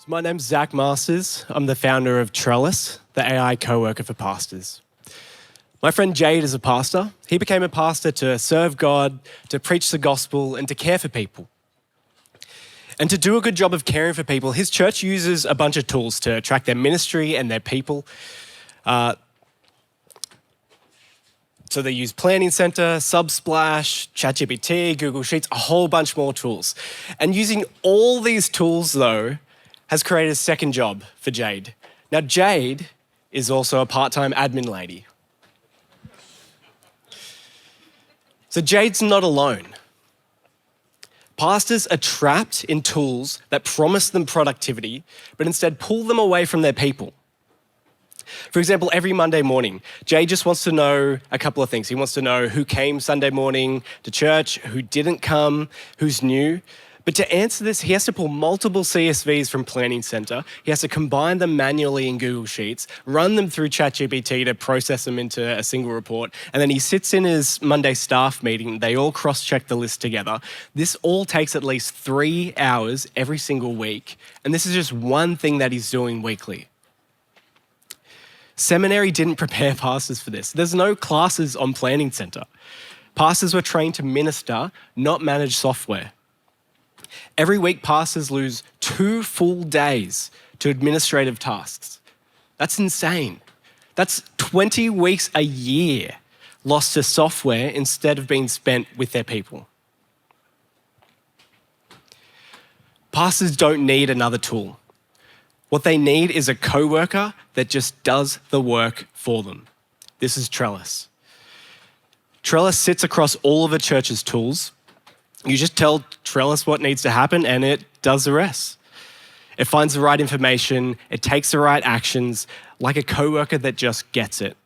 My name's Zack Masters. I'm the founder of Trellis, the AI coworker for pastors. My friend Jade is a pastor. He became a pastor to serve God, to preach the gospel, and to care for people. And to do a good job of caring for people, his church uses a bunch of tools to track their ministry and their people. So they use Planning Center, Subsplash, ChatGPT, Google Sheets, a whole bunch more tools. And using all these tools, though, has created a second job for Jade. Now, Jade is also a part-time admin lady. So Jade's not alone. Pastors are trapped in tools that promise them productivity, but instead pull them away from their people. For example, every Monday morning, Jade just wants to know a couple of things. He wants to know who came Sunday morning to church, who didn't come, who's new. But to answer this, he has to pull multiple CSVs from Planning Center. He has to combine them manually in Google Sheets, run them through ChatGPT to process them into a single report. And then he sits in his Monday staff meeting. They all cross-check the list together. This all takes at least 3 hours every single week. And this is just one thing that he's doing weekly. Seminary didn't prepare pastors for this. There's no classes on Planning Center. Pastors were trained to minister, not manage software. Every week, pastors lose 2 full days to administrative tasks. That's insane. That's 20 weeks a year lost to software instead of being spent with their people. Pastors don't need another tool. What they need is a coworker that just does the work for them. This is Trellis. Trellis sits across all of a church's tools. You just tell Trellis what needs to happen and it does the rest. It finds the right information, it takes the right actions, like a coworker that just gets it.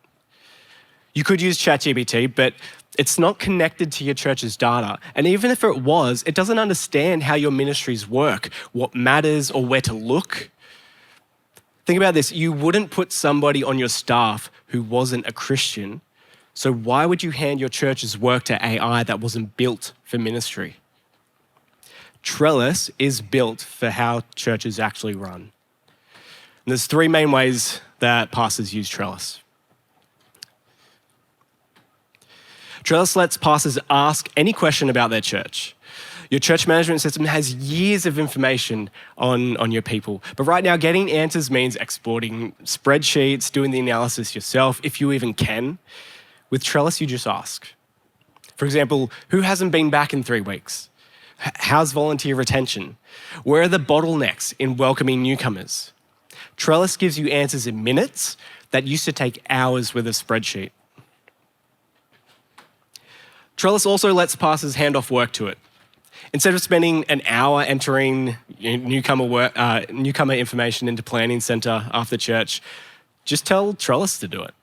You could use ChatGPT, but it's not connected to your church's data. And even if it was, it doesn't understand how your ministries work, what matters, or where to look. Think about this, you wouldn't put somebody on your staff who wasn't a Christian. So why would you hand your church's work to AI that wasn't built for ministry? Trellis is built for how churches actually run. And there's 3 main ways that pastors use Trellis. Trellis lets pastors ask any question about their church. Your church management system has years of information on your people. But right now, getting answers means exporting spreadsheets, doing the analysis yourself, if you even can. With Trellis, you just ask. For example, who hasn't been back in 3 weeks? How's volunteer retention? Where are the bottlenecks in welcoming newcomers? Trellis gives you answers in minutes that used to take hours with a spreadsheet. Trellis also lets pastors hand off work to it. Instead of spending an hour entering newcomer information into Planning Center after church, just tell Trellis to do it.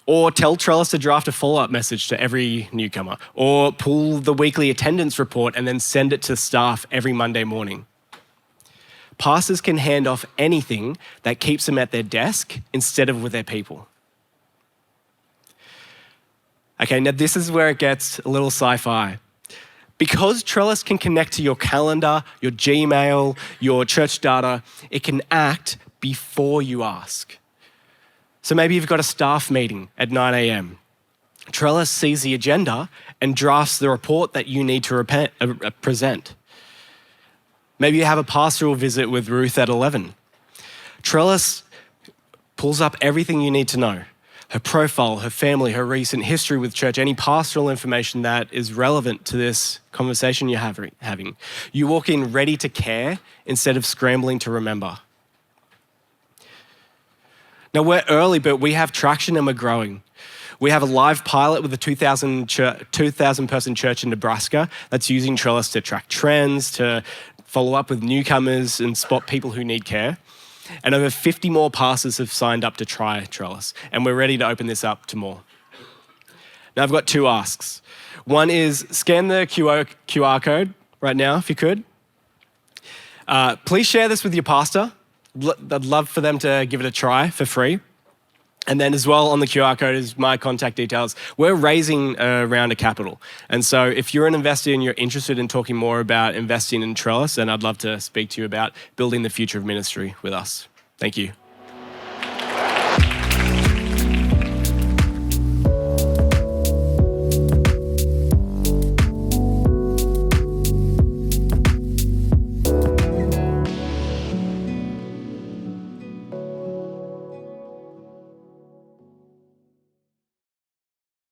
Or tell Trellis to draft a follow-up message to every newcomer. Or pull the weekly attendance report and then send it to staff every Monday morning. Pastors can hand off anything that keeps them at their desk instead of with their people. Okay, now this is where it gets a little sci-fi. Because Trellis can connect to your calendar, your Gmail, your church data, it can act before you ask. So maybe you've got a staff meeting at 9 a.m. Trellis sees the agenda and drafts the report that you need to present. Maybe you have a pastoral visit with Ruth at 11. Trellis pulls up everything you need to know. Her profile, her family, her recent history with church, any pastoral information that is relevant to this conversation you're having. You walk in ready to care instead of scrambling to remember. Now, we're early, but we have traction and we're growing. We have a live pilot with a 2,000-person church in Nebraska that's using Trellis to track trends, to follow up with newcomers and spot people who need care. And over 50 more pastors have signed up to try Trellis, and we're ready to open this up to more. Now, I've got 2 asks. One is scan the QR code right now, if you could. Please share this with your pastor. I'd love for them to give it a try for free. And then as well on the QR code is my contact details. We're raising a round of capital. And so if you're an investor and you're interested in talking more about investing in Trellis, then I'd love to speak to you about building the future of ministry with us. Thank you.